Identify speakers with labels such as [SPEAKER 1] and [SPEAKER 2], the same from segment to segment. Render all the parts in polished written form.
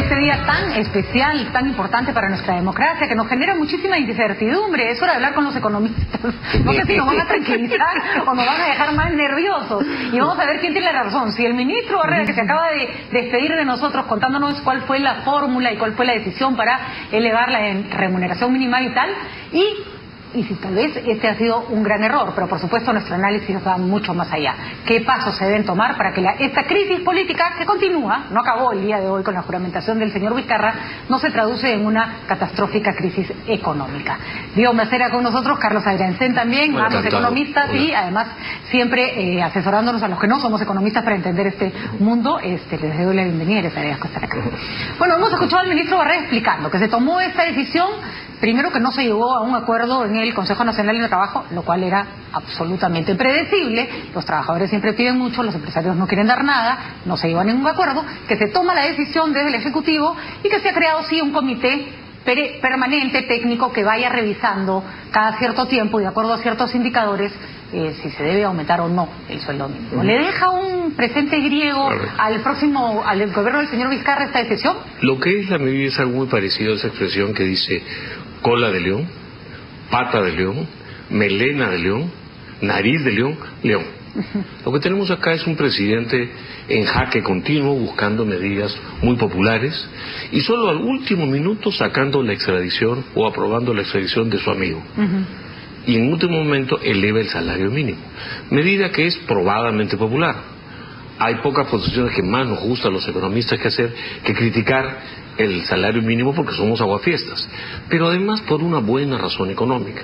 [SPEAKER 1] este día tan especial, tan importante para nuestra democracia, que nos genera muchísima incertidumbre. Es hora de hablar con los economistas. No sé si nos van a tranquilizar o nos van a dejar más nerviosos. Y vamos a ver quién tiene la razón. Si el ministro Barrera, que se acaba de despedir de nosotros contándonos cuál fue la fórmula y cuál fue la decisión para elevar la remuneración mínima vital, y si tal vez este ha sido un gran error, pero por supuesto nuestro análisis va mucho más allá. ¿Qué pasos se deben tomar para que esta crisis política que continúa, no acabó el día de hoy con la juramentación del señor Vizcarra, no se traduce en una catastrófica crisis económica? Diego Macera con nosotros, Carlos Adriancén también, ambos economistas. Hola. Y además siempre asesorándonos a los que no somos economistas para entender este mundo. Les doy la bienvenida y les agradezco estar acá. Bueno, hemos escuchado al ministro Barrera explicando que se tomó esta decisión. Primero, que no se llegó a un acuerdo en el Consejo Nacional de Trabajo, lo cual era absolutamente predecible. Los trabajadores siempre piden mucho, los empresarios no quieren dar nada, no se llegó a ningún acuerdo, que se toma la decisión desde el Ejecutivo y que se ha creado sí un comité permanente, técnico, que vaya revisando cada cierto tiempo y de acuerdo a ciertos indicadores si se debe aumentar o no el sueldo mínimo. ¿Le deja un presente griego al gobierno del señor Vizcarra esta decisión?
[SPEAKER 2] Lo que es la medida es algo muy parecido a esa expresión que dice cola de león, pata de león, melena de león, nariz de león, león. Lo que tenemos acá es un presidente en jaque continuo, buscando medidas muy populares y solo al último minuto sacando la extradición o aprobando la extradición de su amigo. Y en último momento eleva el salario mínimo, medida que es probadamente popular. Hay pocas posiciones que más nos gusta a los economistas que criticar el salario mínimo, porque somos aguafiestas, pero además por una buena razón económica.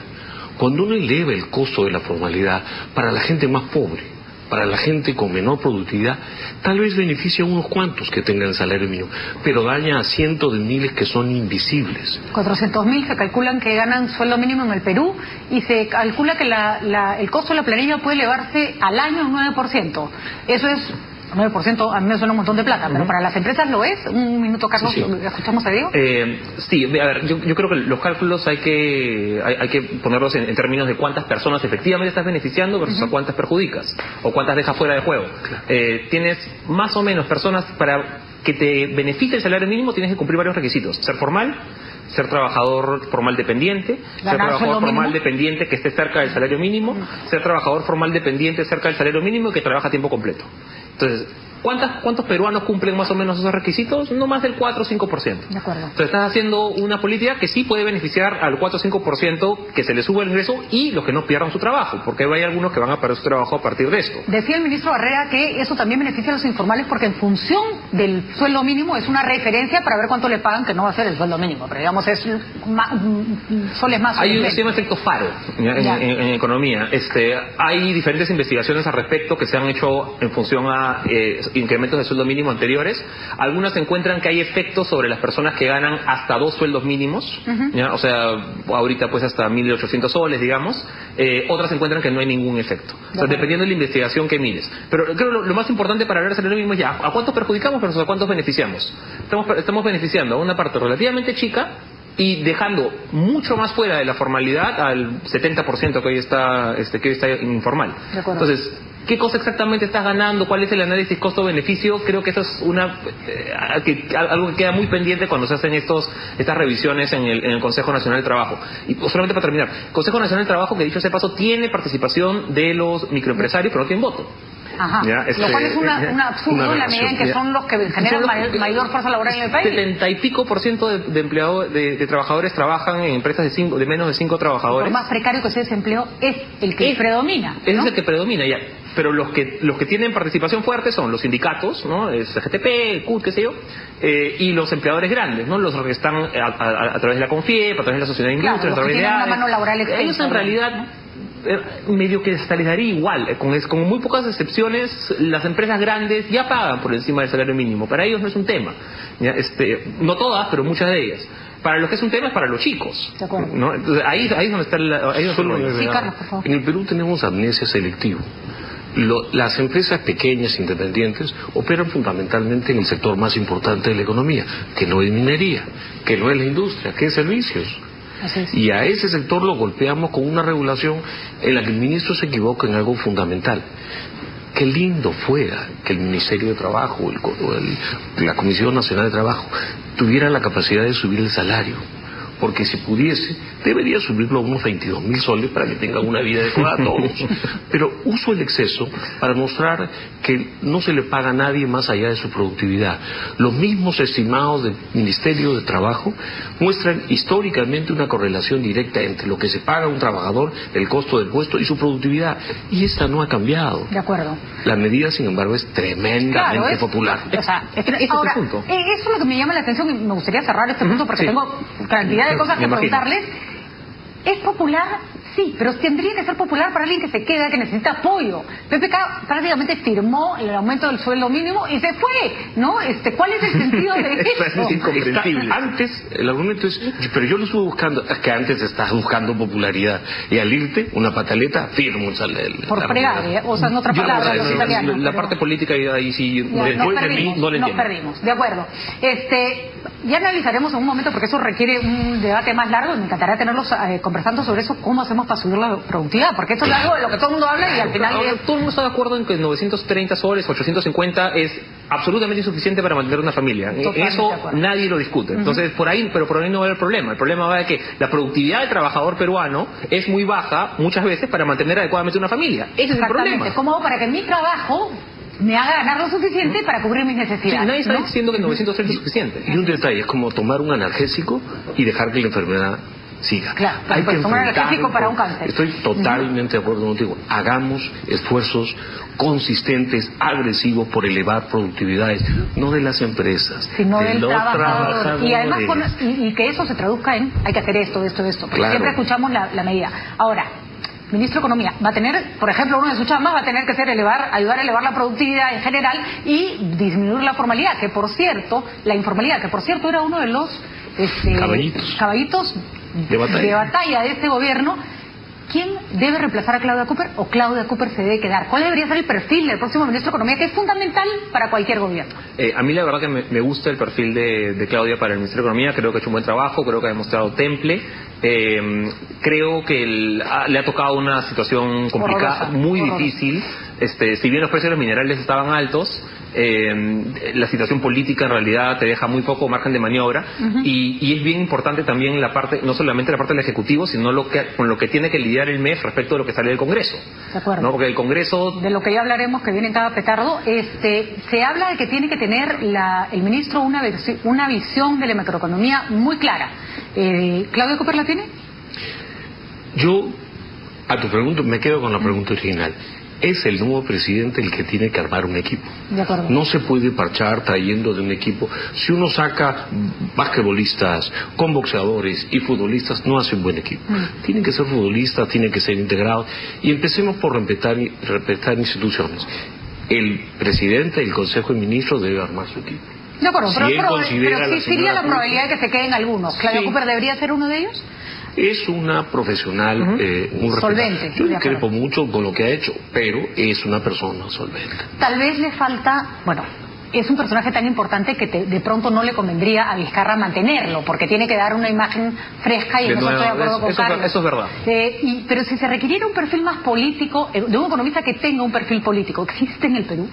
[SPEAKER 2] Cuando uno eleva el costo de la formalidad para la gente más pobre, para la gente con menor productividad, tal vez beneficia a unos cuantos que tengan salario mínimo, pero daña a cientos de miles que son invisibles. 400.000 se calculan que ganan sueldo mínimo en el Perú, y se calcula que el costo de la planilla puede elevarse al año un 9%. Eso es 9%, a mí me suena un montón de plata, pero para las empresas lo es. Un minuto, Carlos, sí. ¿Escuchamos a Diego?
[SPEAKER 3] Sí, a ver, yo creo que los cálculos hay que ponerlos en términos de cuántas personas efectivamente estás beneficiando versus a cuántas perjudicas, o cuántas dejas fuera de juego. Claro. Tienes más o menos personas para que te beneficie el salario mínimo, tienes que cumplir varios requisitos: ser formal, ser trabajador formal dependiente, ser trabajador formal dependiente que esté cerca del salario mínimo, ser trabajador formal dependiente cerca del salario mínimo y que trabaja a tiempo completo. Entonces, ¿cuántos peruanos cumplen más o menos esos requisitos? No más del 4 o 5%. De acuerdo. Entonces estás haciendo una política que sí puede beneficiar al 4 o 5% que se le sube el ingreso y los que no pierdan su trabajo, porque hay algunos que van a perder su trabajo a partir de esto. Decía el ministro Barrera que eso también beneficia a los informales, porque en función del sueldo mínimo es una referencia para ver cuánto le pagan, que no va a ser el sueldo mínimo, pero digamos es soles más. Hay un sistema de efecto faro en economía. Hay diferentes investigaciones al respecto que se han hecho en función a incrementos de sueldo mínimo anteriores. Algunas encuentran que hay efectos sobre las personas que ganan hasta 2 sueldos mínimos, ¿ya? O sea, ahorita pues hasta 1.800 soles, digamos. Otras encuentran que no hay ningún efecto. O sea, dependiendo de la investigación que mires. Pero creo lo más importante para hablar del salario mínimo es ya, ¿a cuántos perjudicamos versus a cuántos beneficiamos? Estamos beneficiando a una parte relativamente chica y dejando mucho más fuera de la formalidad al 70% que hoy está informal. Entonces, ¿qué cosa exactamente estás ganando? ¿Cuál es el análisis costo-beneficio? Creo que eso es algo que queda muy pendiente cuando se hacen estas revisiones en el Consejo Nacional del Trabajo. Y solamente para terminar, el Consejo Nacional del Trabajo, que dicho sea de paso, tiene participación de los microempresarios, pero no tiene voto. Ajá. Lo cual es un absurdo en la medida en que son los que generan mayor fuerza laboral en el país. 70 y pico % de empleados, de trabajadores trabajan en empresas de menos de 5 trabajadores. Por más precario que sea ese empleo, es el que predomina, ¿no? Ese es el que predomina, ya. Pero los que tienen participación fuerte son los sindicatos, ¿no? El CGTP, CUT, qué sé yo, y los empleadores grandes, ¿no? Los que están a través de la CONFIEP, a través de la Sociedad de Industria, a través de una mano laboral extensa. Ellos en realidad, ¿no? Medio que se les daría igual, con muy pocas excepciones. Las empresas grandes ya pagan por encima del salario mínimo, para ellos no es un tema, ¿ya? No todas, pero muchas de ellas. Para los que es un tema es para los chicos, ¿no? Entonces, ahí es donde está
[SPEAKER 2] sí, Carlos, por favor. En el Perú tenemos amnesia selectiva. Las empresas pequeñas, independientes, operan fundamentalmente en el sector más importante de la economía, que no es minería, que no es la industria, que es servicios. Y a ese sector lo golpeamos con una regulación en la que el ministro se equivoca en algo fundamental. qué lindo fuera que el Ministerio de Trabajo, la Comisión Nacional de Trabajo, tuviera la capacidad de subir el salario. Porque si pudiese, debería subirlo a unos 22.000 soles para que tengan una vida adecuada a todos. Pero uso el exceso para mostrar que no se le paga a nadie más allá de su productividad. Los mismos estimados del Ministerio de Trabajo muestran históricamente una correlación directa entre lo que se paga a un trabajador, el costo del puesto y su productividad. Y esta no ha cambiado.
[SPEAKER 1] De acuerdo.
[SPEAKER 2] La medida, sin embargo, es tremendamente popular.
[SPEAKER 1] O sea,
[SPEAKER 3] ahora,
[SPEAKER 1] es el punto. Eso es lo que me llama la atención y me gustaría cerrar este punto porque tengo cantidad de cosas que preguntarles. ¿Es popular? Sí, pero tendría que ser popular para alguien que se queda, que necesita apoyo. PPK prácticamente firmó el aumento del sueldo mínimo y se fue, ¿no? ¿Cuál es el sentido de eso?
[SPEAKER 3] Es incomprensible.
[SPEAKER 2] Antes, el argumento es, pero yo lo estuve buscando, es que antes estás buscando popularidad, y al irte, una pataleta, firmo el salario.
[SPEAKER 1] Por fregar, o sea, en otra palabra, los italianos.
[SPEAKER 3] La parte política ahí sí,
[SPEAKER 1] después de mí, no le entiendo. Nos perdimos, de acuerdo. Ya analizaremos en un momento, porque eso requiere un debate más largo, y me encantaría tenerlos conversando sobre eso, cómo hacemos para subir la productividad, porque esto es algo de lo que todo el mundo habla y al final...
[SPEAKER 3] Todo el mundo está de acuerdo en que 930 soles, 850 es absolutamente insuficiente para mantener una familia. Eso nadie lo discute. Entonces, por ahí no va a haber problema. El problema va de que la productividad del trabajador peruano es muy baja muchas veces para mantener adecuadamente una familia. Ese es el problema.
[SPEAKER 1] ¿Cómo hago para que mi trabajo me haga ganar lo suficiente para cubrir mis necesidades?
[SPEAKER 3] Sí, nadie está diciendo que 930 es suficiente.
[SPEAKER 2] Y un detalle, es como tomar un analgésico y dejar que la enfermedad siga.
[SPEAKER 1] Claro, hay que tomar analgésico para un cáncer.
[SPEAKER 2] Estoy totalmente de acuerdo contigo. Hagamos esfuerzos consistentes, agresivos por elevar productividades, no de las empresas,
[SPEAKER 1] sino
[SPEAKER 2] de
[SPEAKER 1] del
[SPEAKER 2] los
[SPEAKER 1] trabajador. Y además y que eso se traduzca en hay que hacer esto. Porque siempre escuchamos la medida. Ahora, Ministro de Economía va a tener, por ejemplo, uno de sus chambas va a tener que ser ayudar a elevar la productividad en general y disminuir la formalidad, que por cierto, la informalidad, que por cierto era uno de los caballitos de batalla de este gobierno. ¿Quién debe reemplazar a Claudia Cooper o Claudia Cooper se debe quedar? ¿Cuál debería ser el perfil del próximo ministro de Economía, que es fundamental para cualquier gobierno?
[SPEAKER 3] A mí la verdad que me gusta el perfil de Claudia para el Ministerio de Economía. Creo que ha hecho un buen trabajo, creo que ha demostrado temple. Creo que le ha tocado una situación complicada, muy difícil. Si bien los precios de los minerales estaban altos, la situación política en realidad te deja muy poco margen de maniobra. Y es bien importante también la parte, no solamente la parte del Ejecutivo, sino con lo que tiene que lidiar el MEF respecto a lo que sale del Congreso.
[SPEAKER 1] De acuerdo.
[SPEAKER 3] ¿No? Porque el Congreso...
[SPEAKER 1] De lo que ya hablaremos, que viene en cada petardo, se habla de que tiene que tener el ministro una visión de la macroeconomía muy clara. ¿Claudia Cooper la tiene?
[SPEAKER 2] Yo, a tu pregunta, me quedo con la pregunta original. Es el nuevo presidente el que tiene que armar un equipo.
[SPEAKER 1] De acuerdo.
[SPEAKER 2] No se puede parchar trayendo de un equipo. Si uno saca basquetbolistas con boxeadores y futbolistas, no hace un buen equipo. Tienen que ser futbolistas, tienen que ser integrados. Y empecemos por respetar instituciones. El presidente del Consejo de Ministros debe armar su equipo.
[SPEAKER 1] De acuerdo,
[SPEAKER 2] si
[SPEAKER 1] pero existiría la probabilidad de que se queden algunos. ¿Claudia Cooper debería ser uno de ellos?
[SPEAKER 2] Es una profesional muy
[SPEAKER 1] solvente.
[SPEAKER 2] Yo le crepo mucho con lo que ha hecho, pero es una persona solvente.
[SPEAKER 1] Tal vez le falta, es un personaje tan importante que de pronto no le convendría a Vizcarra mantenerlo, porque tiene que dar una imagen fresca y en eso estoy de acuerdo con Carlos.
[SPEAKER 3] Eso es verdad.
[SPEAKER 1] Pero si se requiriera un perfil más político, de un economista que tenga un perfil político, ¿existe en el Perú?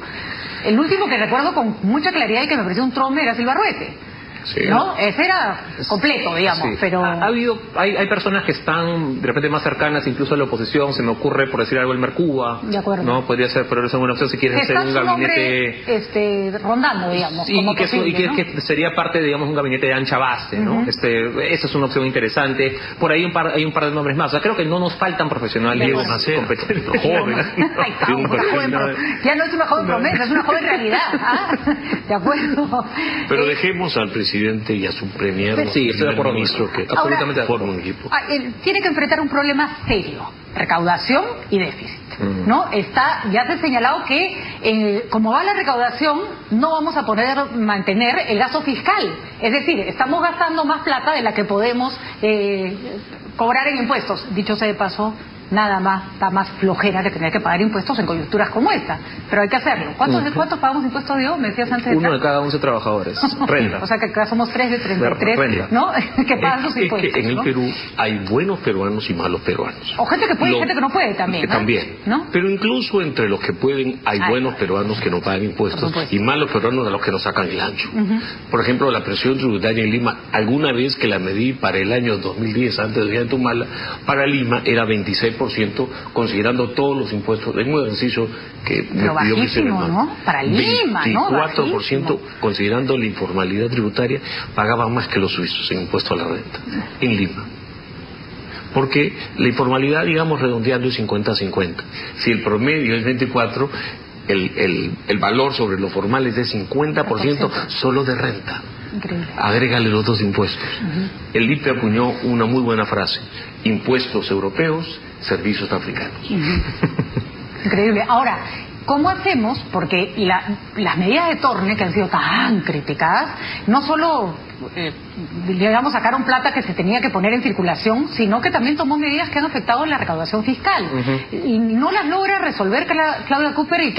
[SPEAKER 1] El último que recuerdo con mucha claridad y que me pareció un trompe era Silva Ruete.
[SPEAKER 2] Sí.
[SPEAKER 1] ¿No? Ese era completo, digamos,
[SPEAKER 3] sí.
[SPEAKER 1] pero...
[SPEAKER 3] Hay personas que están de repente más cercanas incluso a la oposición. Se me ocurre, por decir algo, el Mercuba.
[SPEAKER 1] De acuerdo.
[SPEAKER 3] ¿No? Podría ser, pero es una opción si quieres hacer un gabinete...
[SPEAKER 1] rondando, digamos.
[SPEAKER 3] Sí,
[SPEAKER 1] como
[SPEAKER 3] y que sería parte, digamos, un gabinete de ancha base, ¿no? Esa es una opción interesante. Por ahí hay un par de nombres más. O sea, creo que no nos faltan profesionales competentes.
[SPEAKER 2] Jóvenes.
[SPEAKER 1] Ya no es una joven promesa, es una joven realidad. De acuerdo.
[SPEAKER 2] Pero dejemos al presidente y a su premier,
[SPEAKER 3] sí, estoy de acuerdo,
[SPEAKER 2] ministro, que
[SPEAKER 3] absolutamente
[SPEAKER 2] forma un equipo.
[SPEAKER 1] Tiene que enfrentar un problema serio: recaudación y déficit. ¿No? Ya se ha señalado que como va la recaudación no vamos a poder mantener el gasto fiscal. Es decir, estamos gastando más plata de la que podemos cobrar en impuestos. Dicho sea de paso, nada más da más flojera que tener que pagar impuestos en coyunturas como esta. Pero hay que hacerlo. ¿Cuántos pagamos impuestos, Diego? Me decías antes de
[SPEAKER 3] Uno de cada 11 trabajadores. Renta.
[SPEAKER 1] O sea que acá somos 3 de 33,
[SPEAKER 3] Renta.
[SPEAKER 1] ¿no? Que pagan sus impuestos.
[SPEAKER 2] Es que en el
[SPEAKER 1] ¿no?
[SPEAKER 2] Perú hay buenos peruanos y malos peruanos.
[SPEAKER 1] O gente que puede y gente que no puede también.
[SPEAKER 2] También.
[SPEAKER 1] ¿No?
[SPEAKER 2] Pero incluso entre los que pueden hay buenos peruanos que no pagan impuestos y malos peruanos a los que no sacan el ancho. Por ejemplo, la presión tributaria en Lima, alguna vez que la medí para el año 2010, antes de Tumala, para Lima era 26%, considerando todos los impuestos. Es un ejercicio que
[SPEAKER 1] pero
[SPEAKER 2] me pidió que hiciera,
[SPEAKER 1] ¿no? Para Lima,
[SPEAKER 2] 24%,
[SPEAKER 1] ¿no?
[SPEAKER 2] considerando la informalidad tributaria, pagaba más que los suizos en impuesto a la renta, en Lima. Porque la informalidad, digamos, redondeando es 50-50. Si el promedio es 24, el valor sobre lo formal es de 50% solo de renta.
[SPEAKER 1] Increíble.
[SPEAKER 2] Agrégale los dos impuestos. El IPE acuñó una muy buena frase: impuestos europeos, servicios africanos.
[SPEAKER 1] Increíble. Ahora, ¿cómo hacemos? Porque las medidas de Torne, que han sido tan criticadas, no solo digamos, sacaron plata que se tenía que poner en circulación, sino que también tomó medidas que han afectado la recaudación fiscal. Y no las logra resolver Claudia Cooper. ¿Y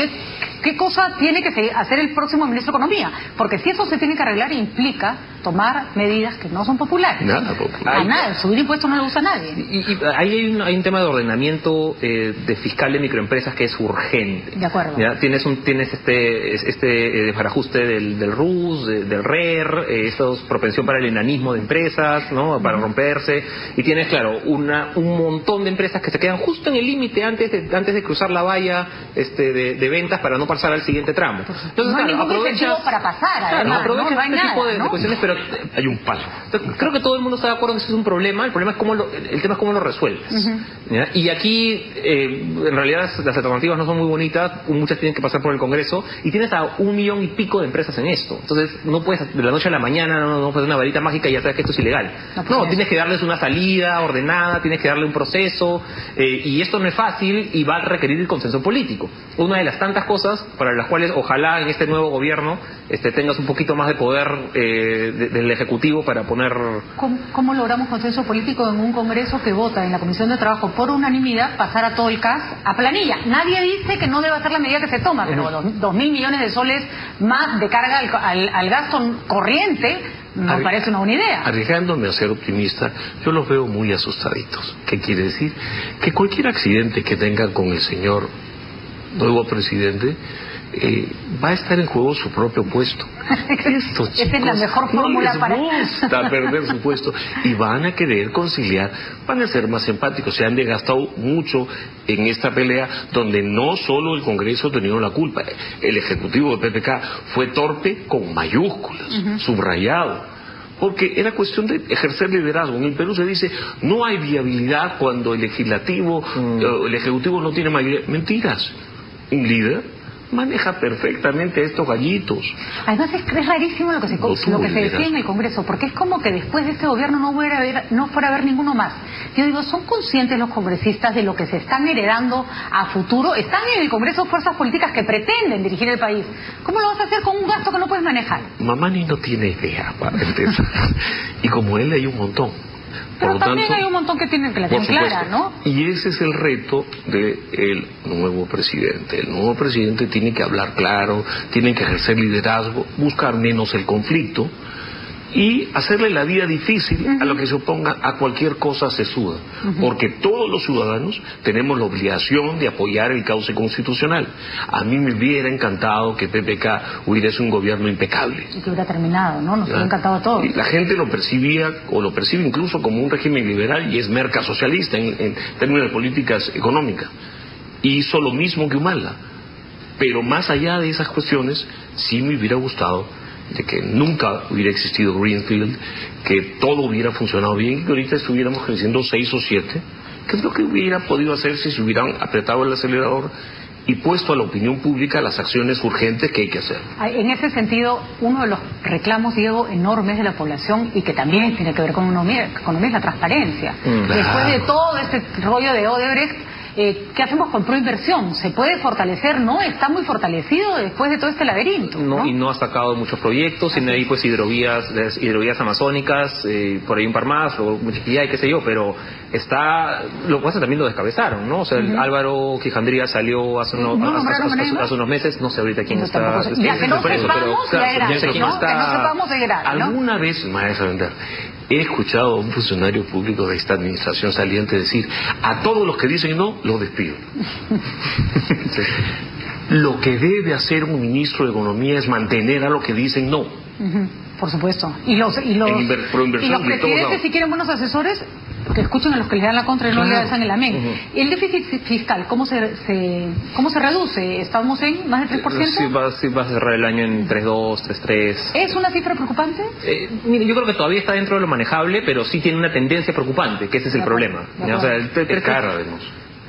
[SPEAKER 1] qué cosa tiene que hacer el próximo ministro de Economía? Porque si eso se tiene que arreglar, implica tomar medidas que no son populares.
[SPEAKER 2] Nada popular.
[SPEAKER 1] A nada, subir impuestos no le gusta a nadie.
[SPEAKER 3] Y ahí hay un tema de ordenamiento de fiscal de microempresas que es urgente.
[SPEAKER 1] De acuerdo.
[SPEAKER 3] ¿Ya? Tienes este desbarajuste del RUS, del RER, estos propensión para el enanismo de empresas, ¿no? Para romperse, y tienes, claro, un montón de empresas que se quedan justo en el límite antes de cruzar la valla de ventas para no pasar al siguiente tramo. Entonces,
[SPEAKER 1] no hay
[SPEAKER 3] claro,
[SPEAKER 1] ningún incentivo para pasar, además,
[SPEAKER 3] aprovechas
[SPEAKER 1] no hay
[SPEAKER 3] este tipo
[SPEAKER 1] nada,
[SPEAKER 3] de
[SPEAKER 1] ¿no?
[SPEAKER 3] cuestiones, pero
[SPEAKER 2] hay un palo.
[SPEAKER 3] Creo que todo el mundo está de acuerdo en que eso es un problema. El problema es el tema es cómo lo resuelves. ¿Ya? Y aquí, en realidad, las alternativas no son muy bonitas. Muchas tienen que pasar por el Congreso, y tienes a 1 millón y pico de empresas en esto. Entonces, no puedes de la noche a la mañana, no puedes una varita mágica y ya sabes que esto es ilegal. No, tienes que darles una salida ordenada, tienes que darle un proceso, y esto no es fácil y va a requerir el consenso político. Una de las tantas cosas para las cuales ojalá en este nuevo gobierno tengas un poquito más de poder del Ejecutivo para poner...
[SPEAKER 1] ¿Cómo logramos consenso político en un Congreso que vota en la Comisión de Trabajo por unanimidad pasar a todo el CAS a planilla? Nadie dice que no deba ser la medida que se toma, pero 2.000 millones de soles más de carga al gasto corriente no parece una buena idea.
[SPEAKER 2] Arriesgándome a ser optimista, yo los veo muy asustaditos. ¿Qué quiere decir? Que cualquier accidente que tengan con el señor nuevo presidente, va a estar en juego su propio puesto. Estos chicos
[SPEAKER 1] esa es la mejor fórmula
[SPEAKER 2] no les gusta perder su puesto y van a querer conciliar, van a ser más empáticos. Se han desgastado mucho en esta pelea donde no solo el Congreso ha tenido la culpa, el Ejecutivo de PPK fue torpe con mayúsculas, subrayado, porque era cuestión de ejercer liderazgo. En el Perú se dice no hay viabilidad cuando el legislativo, el Ejecutivo no tiene mayoría. Mentiras. Un líder maneja perfectamente a estos gallitos.
[SPEAKER 1] Además es rarísimo lo que se decía en el Congreso, porque es como que después de este gobierno no fuera a haber ninguno más. Yo digo, ¿son conscientes los congresistas de lo que se están heredando a futuro? Están en el Congreso fuerzas políticas que pretenden dirigir el país. ¿Cómo lo vas a hacer con un gasto que no puedes manejar?
[SPEAKER 2] Mamani no tiene idea para empezar. Y como él hay un montón.
[SPEAKER 1] Pero también hay un montón que tienen que la tienen clara, ¿no?
[SPEAKER 2] Y ese es el reto del nuevo presidente. El nuevo presidente tiene que hablar claro, tiene que ejercer liderazgo, buscar menos el conflicto y hacerle la vida difícil a lo que se oponga a cualquier cosa sesuda. Porque todos los ciudadanos tenemos la obligación de apoyar el cauce constitucional. A mí me hubiera encantado que PPK hubiera sido un gobierno impecable.
[SPEAKER 1] Y que hubiera terminado, ¿no? Nos hubiera encantado a todos.
[SPEAKER 2] Y la gente lo percibía, o lo percibe incluso como un régimen liberal, y es merca socialista en términos de políticas económicas. Y hizo lo mismo que Humala. Pero más allá de esas cuestiones, sí me hubiera gustado de que nunca hubiera existido Greenfield, que todo hubiera funcionado bien y que ahorita estuviéramos creciendo 6 o 7, que es lo que hubiera podido hacer si se hubieran apretado el acelerador y puesto a la opinión pública las acciones urgentes que hay que hacer.
[SPEAKER 1] En ese sentido, uno de los reclamos, Diego, enormes de la población y que también tiene que ver con economía es la transparencia. Después de todo este rollo de Odebrecht, ¿Qué hacemos con Proinversión? ¿Se puede fortalecer? ¿No? ¿Está muy fortalecido después de todo este laberinto?
[SPEAKER 3] No, y no ha sacado muchos proyectos, tiene ahí pues hidrovías amazónicas, por ahí un par más, o Muchiquillay, qué sé yo, pero lo que pasa también lo descabezaron, ¿no? O sea, Álvaro Quijandría salió hace unos meses, no sé ahorita quién está.
[SPEAKER 1] Ya que no sepamos, ya era, ¿no? Que no sepamos, ya era, ¿no?
[SPEAKER 2] Alguna vez, maestra Vender, he escuchado a un funcionario público de esta administración saliente decir: a todos los que dicen no, los despido. Sí. Lo que debe hacer un ministro de Economía es mantener a los que dicen no.
[SPEAKER 1] Por supuesto. Y los presidentes, si quieren buenos asesores, que escuchen a los que les dan la contra y no le dan el amén. El déficit fiscal, ¿cómo se reduce? ¿Estamos en más del 3%?
[SPEAKER 3] Sí, va a cerrar el año en 3.2, 3.3.
[SPEAKER 1] ¿Es una cifra preocupante?
[SPEAKER 3] Mire, yo creo que todavía está dentro de lo manejable, pero sí tiene una tendencia preocupante, que ese es el problema. O sea,
[SPEAKER 2] es cara, además.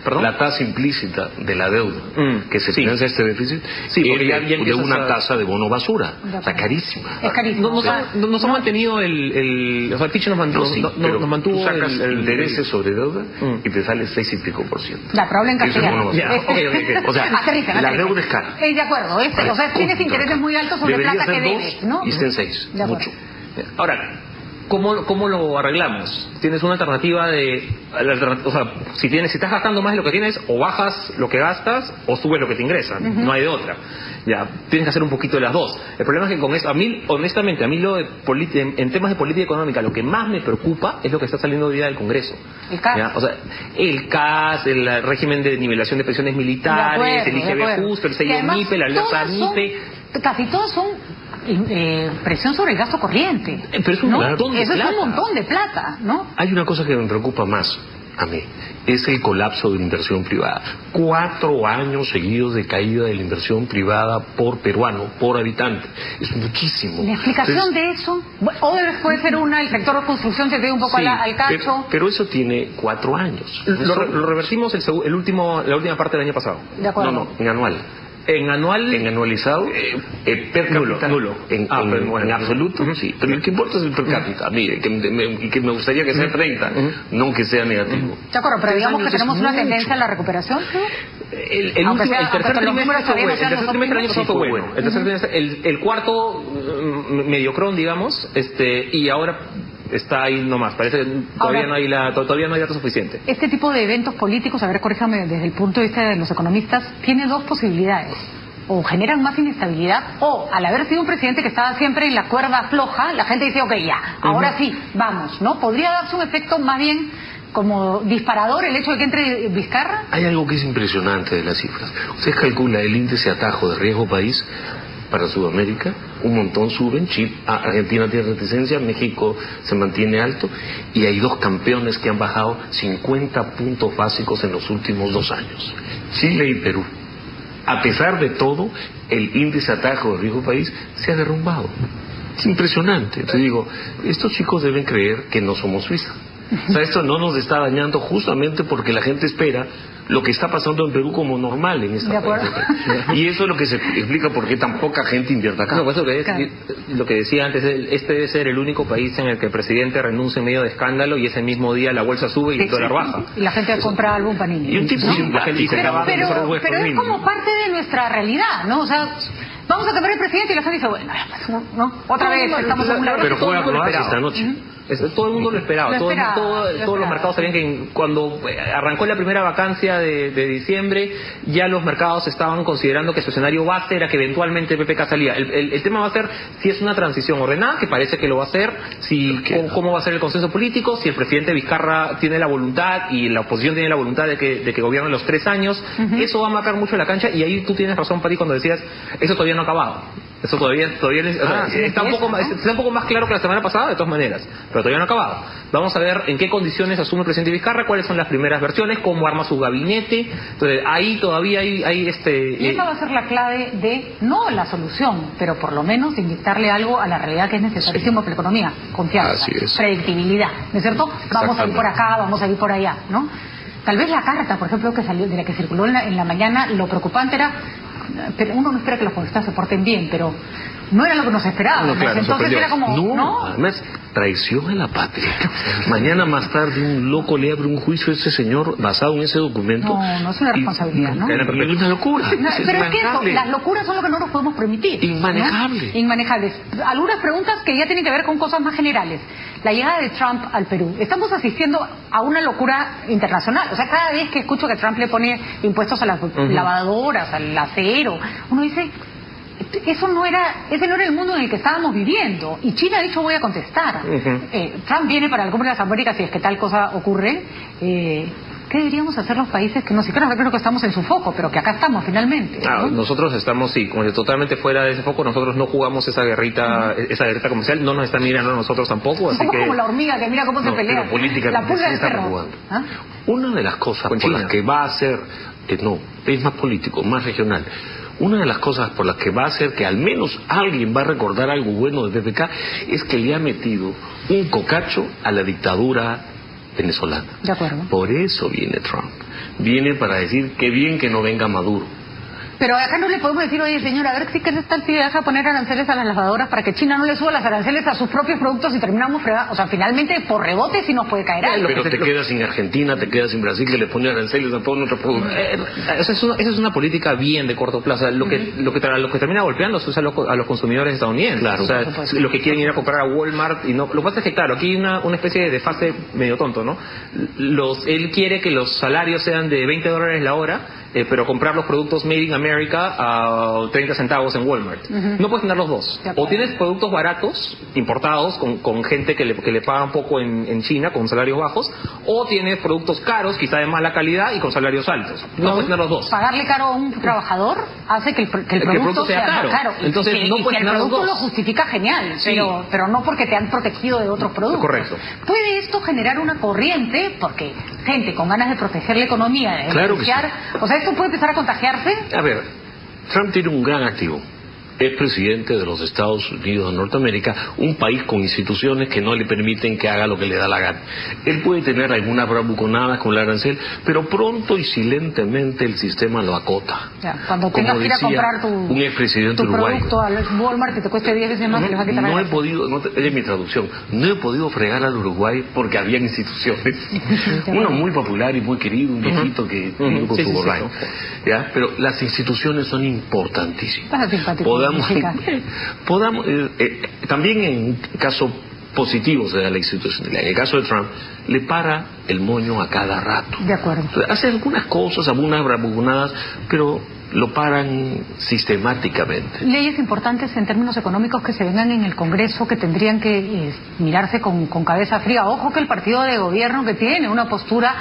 [SPEAKER 2] ¿Perdón? La tasa implícita de la deuda que se financia este déficit
[SPEAKER 3] porque ya
[SPEAKER 2] de una tasa de bono basura. Está carísima.
[SPEAKER 1] Es carísimo.
[SPEAKER 3] Nos ha mantenido o sea, Fitch nos mantuvo
[SPEAKER 2] tú sacas intereses sobre deuda y te sale 6 y pico %.
[SPEAKER 1] Ya, pero habla en castellano.
[SPEAKER 2] O sea, la deuda es cara.
[SPEAKER 1] De acuerdo. O sea, tienes intereses muy altos sobre plata que debes, ¿no?
[SPEAKER 2] Y está en 6. Mucho.
[SPEAKER 3] Ahora, ¿cómo lo arreglamos? Tienes una alternativa o sea, si estás gastando más de lo que tienes, o bajas lo que gastas o subes lo que te ingresa. No hay de otra. Ya, tienes que hacer un poquito de las dos. El problema es que con eso, honestamente, en temas de política económica, lo que más me preocupa es lo que está saliendo hoy día del Congreso.
[SPEAKER 1] El CAS.
[SPEAKER 3] O sea, el CAS, el régimen de nivelación de pensiones militares, el IGB justo, el sello MIPE, la alianza MIPE.
[SPEAKER 1] Casi todos son presión sobre el gasto corriente.
[SPEAKER 3] Pero es un montón de plata.
[SPEAKER 1] Eso es un montón de plata, ¿no?
[SPEAKER 2] Hay una cosa que me preocupa más a mí, es el colapso de la inversión privada. 4 años seguidos de caída de la inversión privada por peruano, por habitante. Es muchísimo.
[SPEAKER 1] La explicación de eso, o puede ser el sector de construcción se ve un poco al cacho.
[SPEAKER 2] Pero eso tiene 4 años.
[SPEAKER 3] Lo revertimos la última parte del año pasado.
[SPEAKER 1] De acuerdo.
[SPEAKER 2] No, en anual.
[SPEAKER 3] En
[SPEAKER 2] anualizado, per cápita,
[SPEAKER 3] nulo.
[SPEAKER 2] En absoluto, sí. Pero el que importa es el per cápita. Mire, que me gustaría que sea 30, no que sea negativo.
[SPEAKER 1] De acuerdo, pero digamos que tenemos una tendencia a la recuperación.
[SPEAKER 3] El tercer trimestre del año pasado fue bueno. El cuarto, mediocrón, digamos, y ahora está ahí nomás, parece que todavía no hay datos suficiente.
[SPEAKER 1] Este tipo de eventos políticos, a ver, corríjame, desde el punto de vista de los economistas, tiene 2 posibilidades. O generan más inestabilidad, o al haber sido un presidente que estaba siempre en la cuerda floja, la gente dice, ok, ya, ahora sí, vamos, ¿no? Podría darse un efecto más bien como disparador el hecho de que entre Vizcarra.
[SPEAKER 2] Hay algo que es impresionante de las cifras. Usted calcula el índice atajo de riesgo país para Sudamérica, un montón suben, Argentina tiene reticencia, México se mantiene alto, y hay 2 campeones que han bajado 50 puntos básicos en los últimos 2 años, Chile y Perú. A pesar de todo, el índice atajo de riesgo país se ha derrumbado. Es impresionante. Te digo, estos chicos deben creer que no somos Suiza. O sea, esto no nos está dañando justamente porque la gente espera lo que está pasando en Perú como normal en esta país. Y eso es lo que se explica por qué tan poca gente invierte acá.
[SPEAKER 3] No, pues lo que decía antes, este debe ser el único país en el que el presidente renuncia en medio de escándalo y ese mismo día la bolsa sube y el dólar baja.
[SPEAKER 1] Y la gente compra algún Panini.
[SPEAKER 2] Y un tipo
[SPEAKER 1] pero es como parte de nuestra realidad, ¿no? O sea, vamos a cambiar el presidente y la gente dice, bueno, ¿no? Otra vez estamos en un lado.
[SPEAKER 2] Pero juega Croacia esta noche.
[SPEAKER 3] Todo el mundo lo esperaba. Todos los mercados sabían que cuando arrancó la primera vacancia de diciembre, ya los mercados estaban considerando que su escenario base era que eventualmente PPK salía. El tema va a ser si es una transición ordenada, que parece que lo va a ser, cómo va a ser el consenso político, si el presidente Vizcarra tiene la voluntad y la oposición tiene la voluntad de que gobierne los 3 años. Eso va a marcar mucho la cancha, y ahí tú tienes razón, Pati, cuando decías, eso todavía no ha acabado. Eso todavía está un poco más claro que la semana pasada, de todas maneras, pero todavía no ha acabado. Vamos a ver en qué condiciones asume el presidente Vizcarra, cuáles son las primeras versiones, cómo arma su gabinete. Entonces, ahí todavía hay
[SPEAKER 1] Y esa va a ser la clave de, no la solución, pero por lo menos inyectarle algo a la realidad que es necesarísimo para la economía. Confianza, predictibilidad, ¿no es cierto? Vamos a ir por acá, vamos a ir por allá, ¿no? Tal vez la carta, por ejemplo, que salió, de la que circuló en la mañana, lo preocupante era pero uno no espera que los congresistas se porten bien, pero no era lo que nos esperábamos.
[SPEAKER 3] No, claro,
[SPEAKER 1] entonces era como, ¿no?
[SPEAKER 2] Además, traición a la patria. Mañana más tarde un loco le abre un juicio a ese señor basado en ese documento.
[SPEAKER 1] No es una responsabilidad, ¿no?
[SPEAKER 2] Es una locura.
[SPEAKER 1] No, pero es que eso, las locuras son lo que no nos podemos permitir.
[SPEAKER 2] Inmanejable.
[SPEAKER 1] ¿no? Inmanejables. Algunas preguntas que ya tienen que ver con cosas más generales. La llegada de Trump al Perú. Estamos asistiendo a una locura internacional. O sea, cada vez que escucho que Trump le pone impuestos a las lavadoras, al acero, uno dice, ese no era el mundo en el que estábamos viviendo. Y China ha dicho, voy a contestar. Trump viene para el Cumbre de las Américas si es que tal cosa ocurre. ¿Qué deberíamos hacer los países que no siquiera creo que estamos en su foco, pero que acá estamos finalmente? ¿no?
[SPEAKER 3] Nosotros estamos, sí, como totalmente fuera de ese foco. Nosotros no jugamos esa guerrita comercial. No nos están mirando a nosotros tampoco. Así
[SPEAKER 1] Somos
[SPEAKER 3] que...
[SPEAKER 1] como la hormiga que mira cómo se pelea.
[SPEAKER 2] Pero política
[SPEAKER 1] la pulga del
[SPEAKER 2] está
[SPEAKER 1] perro.
[SPEAKER 2] jugando. Una de las cosas por las que va a hacer, es más político, más regional. Una de las cosas por las que va a hacer que al menos alguien va a recordar algo bueno de PPK es que le ha metido un cocacho a la dictadura venezolana.
[SPEAKER 1] De acuerdo.
[SPEAKER 2] Por eso viene Trump. Viene para decir qué bien que no venga Maduro.
[SPEAKER 1] Pero acá no le podemos decir, oye señora, a ver si quieres tal si deja poner aranceles a las lavadoras para que China no le suba las aranceles a sus propios productos y terminamos fregados. O sea, finalmente por rebote sí nos puede caer algo.
[SPEAKER 2] Pero te quedas sin Argentina, te quedas sin Brasil, que le pone aranceles a todos nuestros productos.
[SPEAKER 3] Esa es una política bien de corto plazo. Lo que termina golpeando es a los consumidores estadounidenses.
[SPEAKER 2] Claro.
[SPEAKER 3] O sea, los que quieren ir a comprar a Walmart y no. Lo que pasa es que, claro, aquí hay una especie de desfase medio tonto, ¿no? Él quiere que los salarios sean de $20 la hora, pero comprar los productos Made in America a 30 centavos en Walmart. No puedes tener los dos. O tienes productos baratos, importados, con gente que le pagan poco en China, con salarios bajos, o tienes productos caros, quizá de mala calidad y con salarios altos. No puedes tener los dos.
[SPEAKER 1] Pagarle caro a un trabajador hace que el producto sea caro.
[SPEAKER 3] Entonces no puedes tener los dos.
[SPEAKER 1] El producto lo justifica genial,
[SPEAKER 3] sí.
[SPEAKER 1] pero no porque te han protegido de otros productos.
[SPEAKER 3] Correcto.
[SPEAKER 1] ¿Puede esto generar una corriente? Porque gente con ganas de proteger la economía, de beneficiar, o sea, ¿esto puede empezar a contagiarse?
[SPEAKER 2] A ver, Trump tiene un gran activo. Es presidente de los Estados Unidos de Norteamérica, un país con instituciones que no le permiten que haga lo que le da la gana. Él puede tener algunas bravuconadas con el arancel, pero pronto y silentemente el sistema lo acota.
[SPEAKER 1] Ya, cuando tengas que ir a comprar
[SPEAKER 2] un expresidente
[SPEAKER 1] tu producto al Walmart y te cueste 10 veces más, te les va a quitar
[SPEAKER 2] es mi traducción, no he podido fregar al Uruguay porque había instituciones. Uno muy popular y muy querido, un viejito que vive con su borracho. ¿Ya? Pero las instituciones son importantísimas. También en caso positivo se da la institucionalidad. En el caso de Trump, le para el moño a cada rato.
[SPEAKER 1] De acuerdo.
[SPEAKER 2] Hace algunas cosas, algunas bravuconadas, pero lo paran sistemáticamente.
[SPEAKER 1] Leyes importantes en términos económicos que se vengan en el Congreso que tendrían que mirarse con cabeza fría. Ojo que el partido de gobierno que tiene una postura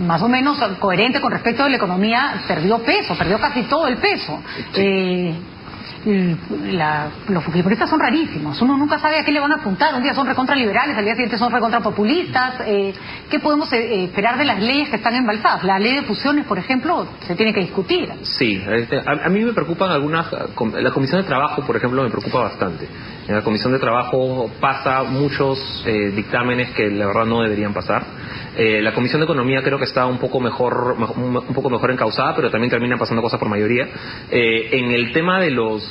[SPEAKER 1] más o menos coherente con respecto a la economía perdió casi todo el peso. Sí. Los fujimoristas son rarísimos, uno nunca sabe a qué le van a apuntar. Un día son recontraliberales, al día siguiente son recontrapopulistas. ¿Qué podemos esperar de las leyes que están embalsadas? La ley de fusiones, por ejemplo, se tiene que discutir.
[SPEAKER 3] Sí, a mí me preocupan algunas. La Comisión de Trabajo, por ejemplo, me preocupa bastante. En la Comisión de Trabajo pasa muchos dictámenes que la verdad no deberían pasar. La Comisión de Economía creo que está un poco mejor encauzada, pero también terminan pasando cosas por mayoría. En el tema de los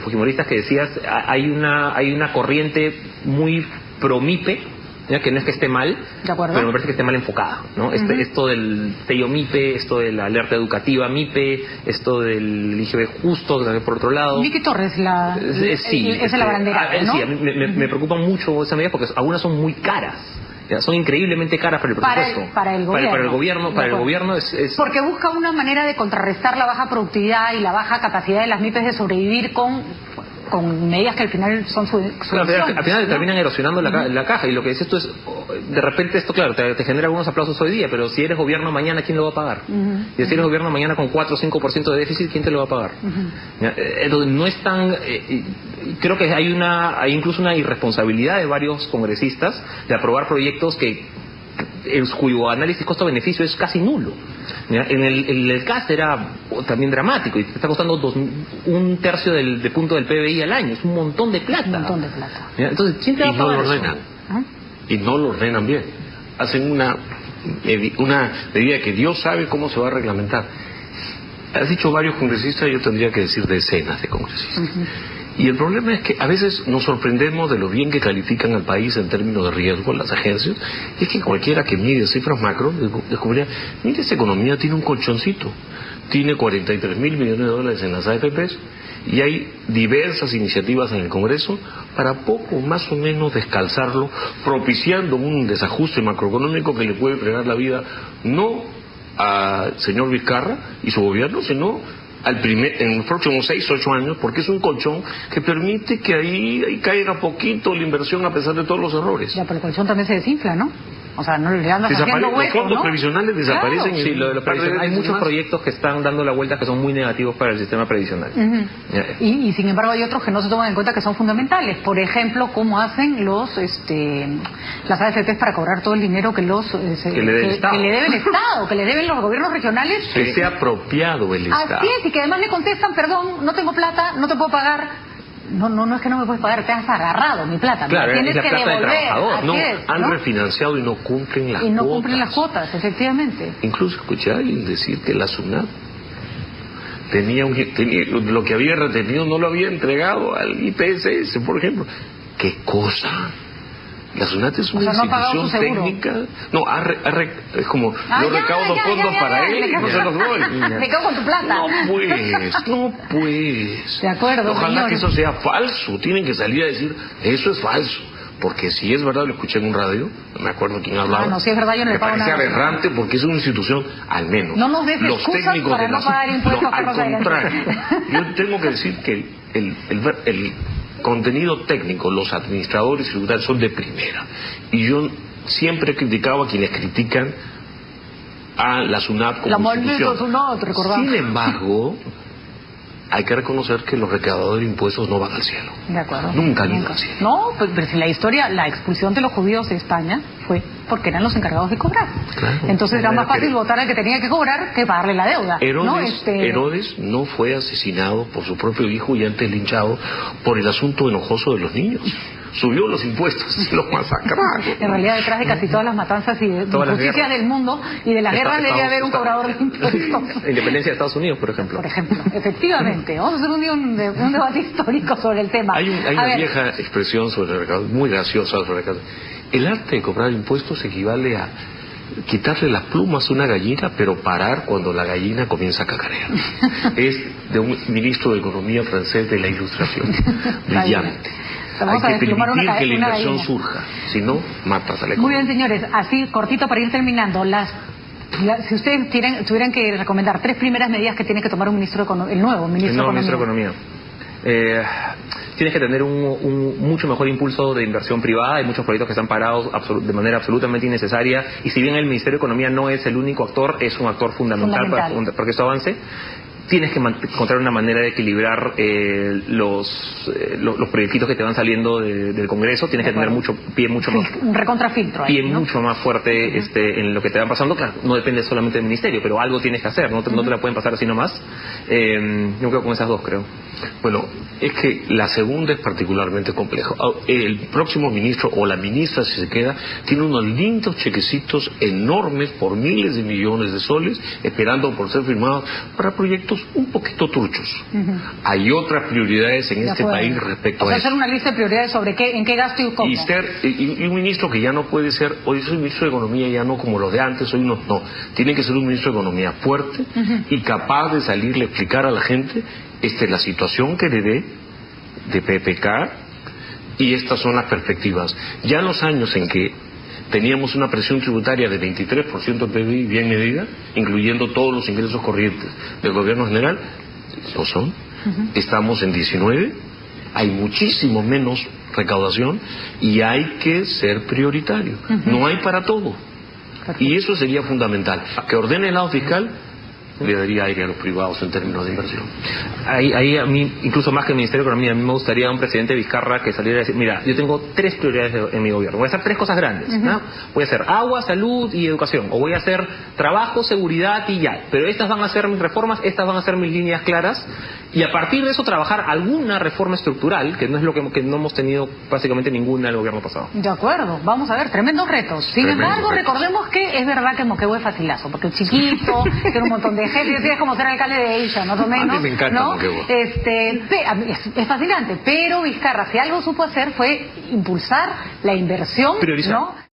[SPEAKER 3] fujimoristas que decías, hay una corriente muy pro-MIPE, ¿ya? Que no es que esté mal, pero me parece que esté mal enfocada, ¿no? Esto del sello MIPE, esto de la alerta educativa MIPE, esto del IGB justo, también por otro lado.
[SPEAKER 1] Vicky Torres, esa es la bandera, ¿no?
[SPEAKER 3] Sí, a mí me preocupan mucho esas medidas porque algunas son muy caras. Son increíblemente caras para el presupuesto.
[SPEAKER 1] Para el
[SPEAKER 3] gobierno es...
[SPEAKER 1] Porque busca una manera de contrarrestar la baja productividad y la baja capacidad de las MIPES de sobrevivir con medidas que al final son su
[SPEAKER 3] al final terminan erosionando la caja. Y lo que dices tú es, de repente esto, claro, te genera algunos aplausos hoy día, pero si eres gobierno mañana, ¿quién lo va a pagar? Y si eres gobierno mañana con 4 o 5% de déficit, ¿quién te lo va a pagar? Entonces, no es tan... creo que hay incluso una irresponsabilidad de varios congresistas de aprobar proyectos cuyo análisis costo-beneficio es casi nulo. En el CAS era también dramático y te está costando un tercio de punto del PBI al año. Es un montón de plata. Entonces, ¿quién te va a pagar eso?
[SPEAKER 2] Y no lo ordenan bien. Hacen una medida que Dios sabe cómo se va a reglamentar. has dicho varios congresistas, yo tendría que decir decenas de congresistas. Y el problema es que a veces nos sorprendemos de lo bien que califican al país en términos de riesgo las agencias. Es que cualquiera que mide cifras macro descubriría, mire, esta economía tiene un colchoncito, tiene 43.000 millones de dólares en las AFPs, y hay diversas iniciativas en el Congreso para poco más o menos descalzarlo, propiciando un desajuste macroeconómico que le puede fregar la vida no al señor Vizcarra y su gobierno, sino en los próximos 6 o 8 años, porque es un colchón que permite que ahí caiga poquito la inversión a pesar de todos los errores.
[SPEAKER 1] Ya, pero el colchón también se desinfla, ¿no? O sea, no le andas haciendo hueco,
[SPEAKER 2] los fondos, ¿no?, previsionales desaparecen.
[SPEAKER 3] Claro. Sí, lo de los previsionales. Hay muchos proyectos que están dando la vuelta que son muy negativos para el sistema previsional.
[SPEAKER 1] Y sin embargo hay otros que no se toman en cuenta que son fundamentales. Por ejemplo, cómo hacen las AFPs para cobrar todo el dinero que le debe el Estado, que le deben los gobiernos regionales.
[SPEAKER 2] Que sea apropiado el Estado.
[SPEAKER 1] Así es, y que además le contestan, perdón, no tengo plata, no te puedo pagar. No es que no me puedes pagar, te has agarrado mi plata.
[SPEAKER 3] Claro,
[SPEAKER 1] tienes
[SPEAKER 3] es la
[SPEAKER 1] que
[SPEAKER 3] plata del trabajador.
[SPEAKER 2] No, han refinanciado y no cumplen las cuotas.
[SPEAKER 1] Y no cumplen las cuotas, efectivamente.
[SPEAKER 2] Incluso escuché a alguien decir que la SUNAT tenía lo que había retenido no lo había entregado al IPSS, por ejemplo. ¿Qué cosa? La SUNAT es una institución técnica. No, es como yo recaudo fondos para él y no se los doy.
[SPEAKER 1] Me quedo con tu plata.
[SPEAKER 2] No pues.
[SPEAKER 1] De acuerdo.
[SPEAKER 2] Ojalá
[SPEAKER 1] señor.
[SPEAKER 2] que eso sea falso. Tienen que salir a decir, eso es falso. Porque si es verdad, lo escuché en un radio, no me acuerdo quién hablaba.
[SPEAKER 1] No, si es verdad, yo no le pago nada.
[SPEAKER 2] Me parece aberrante porque es una institución, al menos.
[SPEAKER 1] No nos des excusas para no pagar impuestos.
[SPEAKER 2] No, al contrario. Yo tengo que decir que el contenido técnico, los administradores tributarios son de primera. Y yo siempre he criticado a quienes critican a la SUNAT como institución. Sin embargo, hay que reconocer que los recaudadores de impuestos no van al cielo.
[SPEAKER 1] De acuerdo.
[SPEAKER 2] Nunca han ido al cielo.
[SPEAKER 1] No, pero si la historia, la expulsión de los judíos de España fue porque eran los encargados de cobrar. Claro. Entonces era más fácil votar al que tenía que cobrar que pagarle la deuda.
[SPEAKER 2] Herodes no fue asesinado por su propio hijo y antes linchado por el asunto enojoso de los niños. Subió los impuestos y los masacraron.
[SPEAKER 1] En realidad, detrás de casi todas las matanzas y de injusticias del mundo y de las guerras debe haber un cobrador de impuestos.
[SPEAKER 3] La independencia de Estados Unidos, por ejemplo.
[SPEAKER 1] Por ejemplo, efectivamente. Vamos a hacer un debate histórico sobre el tema.
[SPEAKER 2] Hay una vieja expresión sobre el recaudo, muy graciosa sobre el recaudo. El arte de cobrar impuestos equivale a quitarle las plumas a una gallina, pero parar cuando la gallina comienza a cacarear. Es de un ministro de Economía francés de la Ilustración. Brillante. Hay que permitir que la inversión surja, si no, matas a la economía.
[SPEAKER 1] Muy bien, señores, así cortito para ir terminando. Si ustedes tuvieran que recomendar 3 primeras medidas que tiene que tomar el nuevo ministro de Economía.
[SPEAKER 3] Tienes que tener un mucho mejor impulso de inversión privada. Hay muchos proyectos que están parados de manera absolutamente innecesaria, y si bien el Ministerio de Economía no es el único actor, es un actor fundamental. Para que esto avance. Tienes que encontrar una manera de equilibrar los proyectitos que te van saliendo del Congreso. Tienes que tener
[SPEAKER 1] un recontrafiltro ahí,
[SPEAKER 3] mucho más fuerte en lo que te va pasando. Claro, no depende solamente del ministerio, pero algo tienes que hacer, no te la pueden pasar así nomás. Yo creo con esas dos, creo.
[SPEAKER 2] Bueno, es que la segunda es particularmente compleja. El próximo ministro o la ministra, si se queda, tiene unos lindos chequecitos enormes por miles de millones de soles esperando por ser firmados para proyectos un poquito truchos. Hay otras prioridades en este país respecto a eso.
[SPEAKER 1] Hacer una lista de prioridades sobre en qué gasto y cómo.
[SPEAKER 2] Y un ministro que ya no puede ser, hoy soy ministro de Economía ya no como los de antes, hoy no. Tiene que ser un ministro de Economía fuerte y capaz de salirle a explicar a la gente, esta es la situación que heredé de PPK y estas son las perspectivas. Ya en los años en que teníamos una presión tributaria de 23% del PBI bien medida, incluyendo todos los ingresos corrientes del gobierno general, lo son. Estamos en 19, hay muchísimo menos recaudación y hay que ser prioritario. No hay para todo. Y eso sería fundamental. Que ordene el lado fiscal, le daría aire a los privados en términos de inversión.
[SPEAKER 3] Ahí a mí, incluso más que el Ministerio de Economía, a mí me gustaría un presidente Vizcarra que saliera a decir, mira, yo tengo 3 prioridades en mi gobierno, voy a hacer 3 cosas grandes, ¿no? Voy a hacer agua, salud y educación, o voy a hacer trabajo, seguridad y ya, pero estas van a ser mis reformas, estas van a ser mis líneas claras, y a partir de eso trabajar alguna reforma estructural, que no es lo que no hemos tenido básicamente ninguna en el gobierno pasado.
[SPEAKER 1] De acuerdo, vamos a ver, tremendos retos. Sin embargo, recordemos que es verdad que Moquegua es facilazo, porque es chiquito, tiene un montón de vejez, es como ser alcalde de ella, más o menos.
[SPEAKER 2] A mí me encanta
[SPEAKER 1] ¿no?
[SPEAKER 2] Moquegua.
[SPEAKER 1] Es fascinante, pero Vizcarra, si algo supo hacer fue impulsar la inversión,
[SPEAKER 3] Priorizar.
[SPEAKER 1] ¿no?